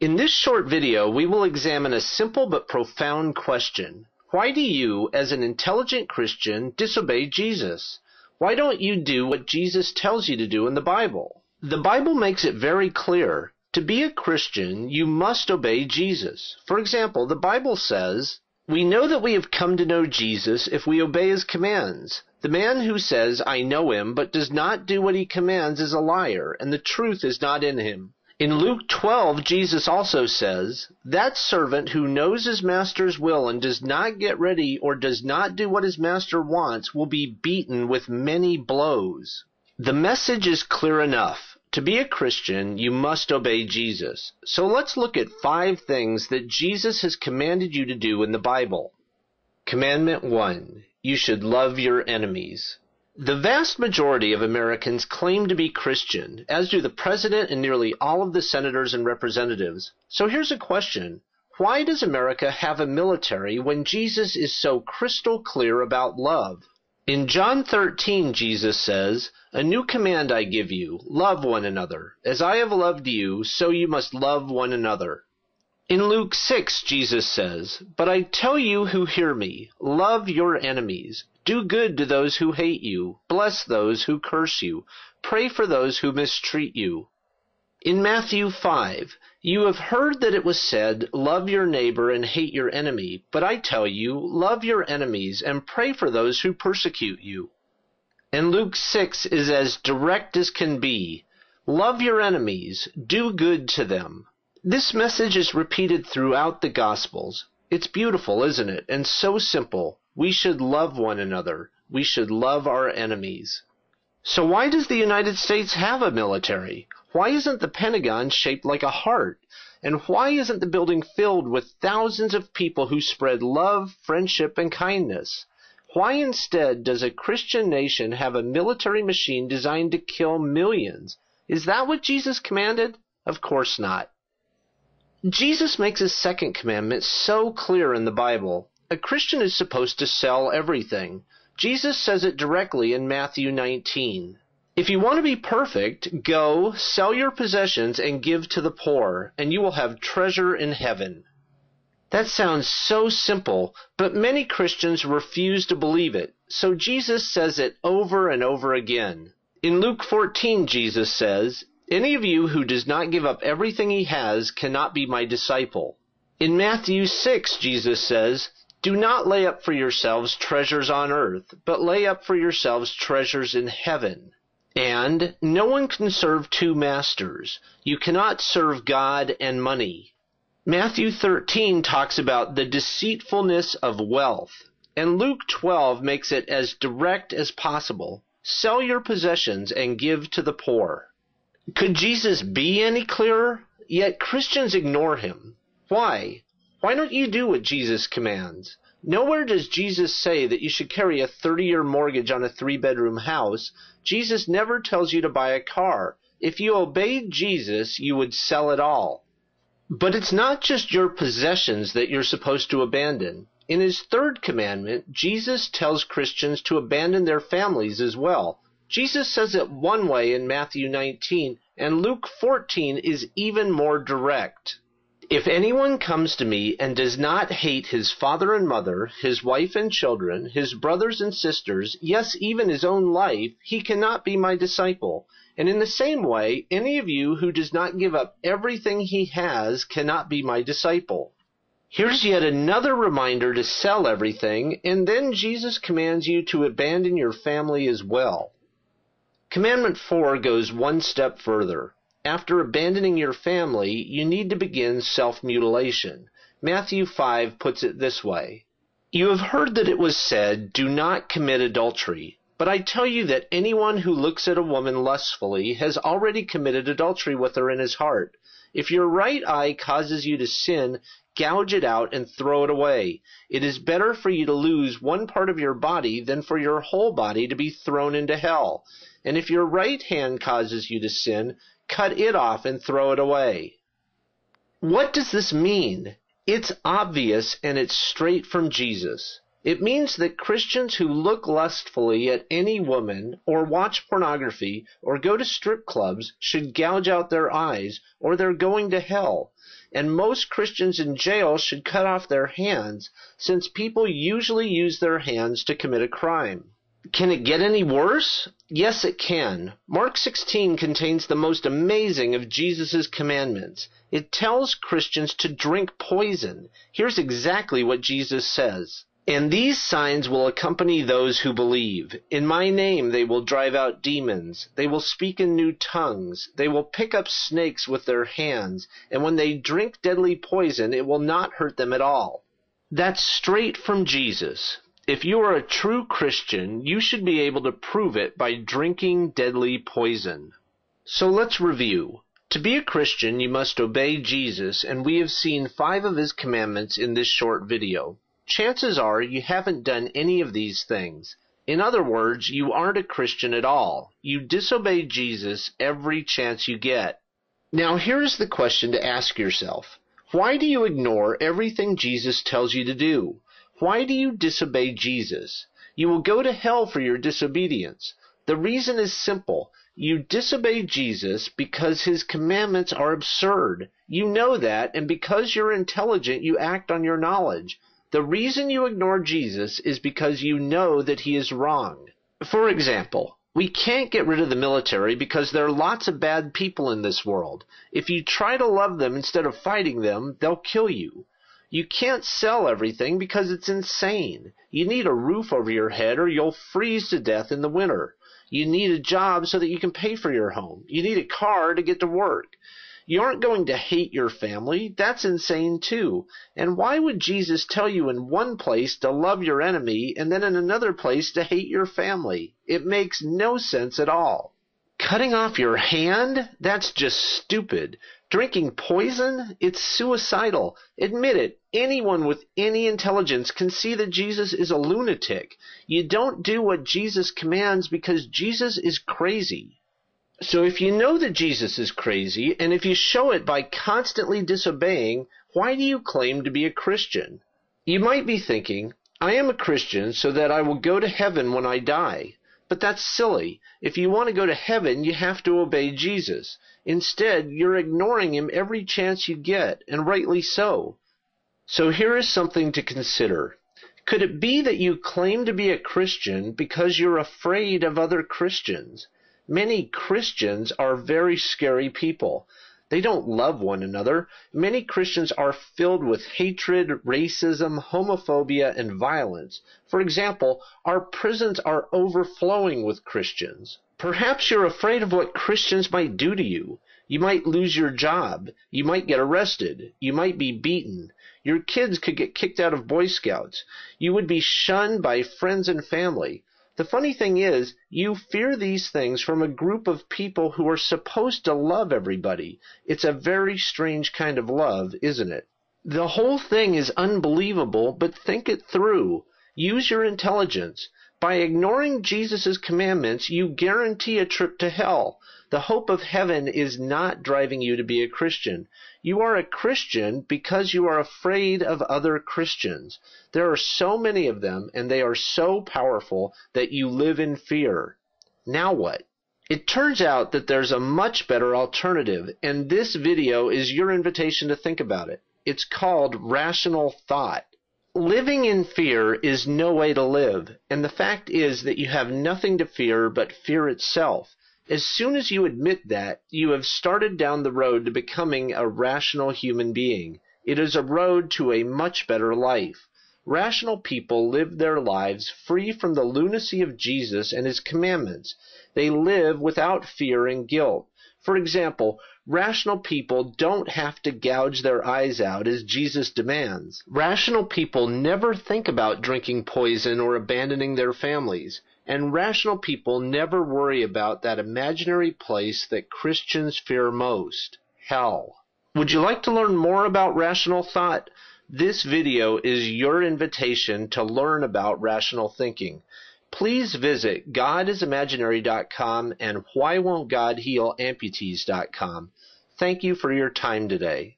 In this short video, we will examine a simple but profound question. Why do you, as an intelligent Christian, disobey Jesus? Why don't you do what Jesus tells you to do in the Bible? The Bible makes it very clear. To be a Christian, you must obey Jesus. For example, the Bible says, "We know that we have come to know Jesus if we obey his commands. The man who says, 'I know him,' but does not do what he commands is a liar, and the truth is not in him." In Luke 12, Jesus also says, "That servant who knows his master's will and does not get ready or does not do what his master wants will be beaten with many blows." The message is clear enough. To be a Christian, you must obey Jesus. So let's look at 5 things that Jesus has commanded you to do in the Bible. Commandment 1. You should love your enemies. The vast majority of Americans claim to be Christian, as do the President and nearly all of the senators and representatives. So here's a question. Why does America have a military when Jesus is so crystal clear about love? In John 13, Jesus says, "A new command I give you, love one another. As I have loved you, so you must love one another." In Luke 6, Jesus says, "But I tell you who hear me, love your enemies. Do good to those who hate you. Bless those who curse you. Pray for those who mistreat you." In Matthew 5, "You have heard that it was said, 'Love your neighbor and hate your enemy.' But I tell you, love your enemies and pray for those who persecute you." And Luke 6 is as direct as can be. Love your enemies. Do good to them. This message is repeated throughout the Gospels. It's beautiful, isn't it? And so simple. We should love one another. We should love our enemies. So why does the United States have a military? Why isn't the Pentagon shaped like a heart? And why isn't the building filled with thousands of people who spread love, friendship, and kindness? Why instead does a Christian nation have a military machine designed to kill millions? Is that what Jesus commanded? Of course not. Jesus makes his second commandment so clear in the Bible. A Christian is supposed to sell everything. Jesus says it directly in Matthew 19. If you want to be perfect, go, sell your possessions and give to the poor, and you will have treasure in heaven. That sounds so simple, but many Christians refuse to believe it, so Jesus says it over and over again. In Luke 14, Jesus says, "Any of you who does not give up everything he has cannot be my disciple." In Matthew 6, Jesus says, "Do not lay up for yourselves treasures on earth, but lay up for yourselves treasures in heaven." And no one can serve 2 masters. You cannot serve God and money. Matthew 13 talks about the deceitfulness of wealth, and Luke 12 makes it as direct as possible. Sell your possessions and give to the poor. Could Jesus be any clearer? Yet Christians ignore him. Why? Why don't you do what Jesus commands? Nowhere does Jesus say that you should carry a 30-year mortgage on a 3-bedroom house. Jesus never tells you to buy a car. If you obeyed Jesus, you would sell it all. But it's not just your possessions that you're supposed to abandon. In his 3rd commandment, Jesus tells Christians to abandon their families as well. Jesus says it one way in Matthew 19, and Luke 14 is even more direct. "If anyone comes to me and does not hate his father and mother, his wife and children, his brothers and sisters, yes, even his own life, he cannot be my disciple. And in the same way, any of you who does not give up everything he has cannot be my disciple." Here's yet another reminder to sell everything, and then Jesus commands you to abandon your family as well. Commandment 4 goes one step further. After abandoning your family, you need to begin self-mutilation. Matthew 5 puts it this way, "You have heard that it was said, 'Do not commit adultery.' But I tell you that anyone who looks at a woman lustfully has already committed adultery with her in his heart. If your right eye causes you to sin, gouge it out and throw it away. It is better for you to lose one part of your body than for your whole body to be thrown into hell. And if your right hand causes you to sin, cut it off and throw it away." What does this mean? It's obvious and it's straight from Jesus. It means that Christians who look lustfully at any woman, or watch pornography, or go to strip clubs should gouge out their eyes, or they're going to hell. And most Christians in jail should cut off their hands, since people usually use their hands to commit a crime. Can it get any worse? Yes, it can. Mark 16 contains the most amazing of Jesus' commandments. It tells Christians to drink poison. Here's exactly what Jesus says. "And these signs will accompany those who believe. In my name they will drive out demons. They will speak in new tongues. They will pick up snakes with their hands. And when they drink deadly poison, it will not hurt them at all." That's straight from Jesus. If you are a true Christian, you should be able to prove it by drinking deadly poison. So let's review. To be a Christian, you must obey Jesus, and we have seen 5 of his commandments in this short video. Chances are you haven't done any of these things. In other words, you aren't a Christian at all. You disobey Jesus every chance you get. Now here's the question to ask yourself. Why do you ignore everything Jesus tells you to do? Why do you disobey Jesus? You will go to hell for your disobedience. The reason is simple. You disobey Jesus because his commandments are absurd. You know that, and because you're intelligent, you act on your knowledge. The reason you ignore Jesus is because you know that he is wrong. For example, we can't get rid of the military because there are lots of bad people in this world. If you try to love them instead of fighting them, they'll kill you. You can't sell everything because it's insane. You need a roof over your head or you'll freeze to death in the winter. You need a job so that you can pay for your home. You need a car to get to work. You aren't going to hate your family. That's insane too. And why would Jesus tell you in one place to love your enemy and then in another place to hate your family? It makes no sense at all. Cutting off your hand? That's just stupid. Drinking poison? It's suicidal. Admit it. Anyone with any intelligence can see that Jesus is a lunatic. You don't do what Jesus commands because Jesus is crazy. So if you know that Jesus is crazy, and if you show it by constantly disobeying, why do you claim to be a Christian? You might be thinking, I am a Christian so that I will go to heaven when I die. But that's silly. If you want to go to heaven, you have to obey Jesus. Instead, you're ignoring him every chance you get, and rightly so. So here is something to consider. Could it be that you claim to be a Christian because you're afraid of other Christians? Many Christians are very scary people. They don't love one another. Many Christians are filled with hatred, racism, homophobia, and violence. For example, our prisons are overflowing with Christians. Perhaps you're afraid of what Christians might do to you. You might lose your job. You might get arrested. You might be beaten. Your kids could get kicked out of Boy Scouts. You would be shunned by friends and family. The funny thing is, you fear these things from a group of people who are supposed to love everybody. It's a very strange kind of love, isn't it? The whole thing is unbelievable, but think it through. Use your intelligence. By ignoring Jesus' commandments, you guarantee a trip to hell. The hope of heaven is not driving you to be a Christian. You are a Christian because you are afraid of other Christians. There are so many of them, and they are so powerful that you live in fear. Now what? It turns out that there's a much better alternative, and this video is your invitation to think about it. It's called rational thought. Living in fear is no way to live, and the fact is that you have nothing to fear but fear itself. As soon as you admit that, you have started down the road to becoming a rational human being. It is a road to a much better life. Rational people live their lives free from the lunacy of Jesus and his commandments. They live without fear and guilt. For example, rational people don't have to gouge their eyes out as Jesus demands. Rational people never think about drinking poison or abandoning their families. And rational people never worry about that imaginary place that Christians fear most, hell. Would you like to learn more about rational thought? This video is your invitation to learn about rational thinking. Please visit godisimaginary.com and whywon'tgodhealamputees.com. Thank you for your time today.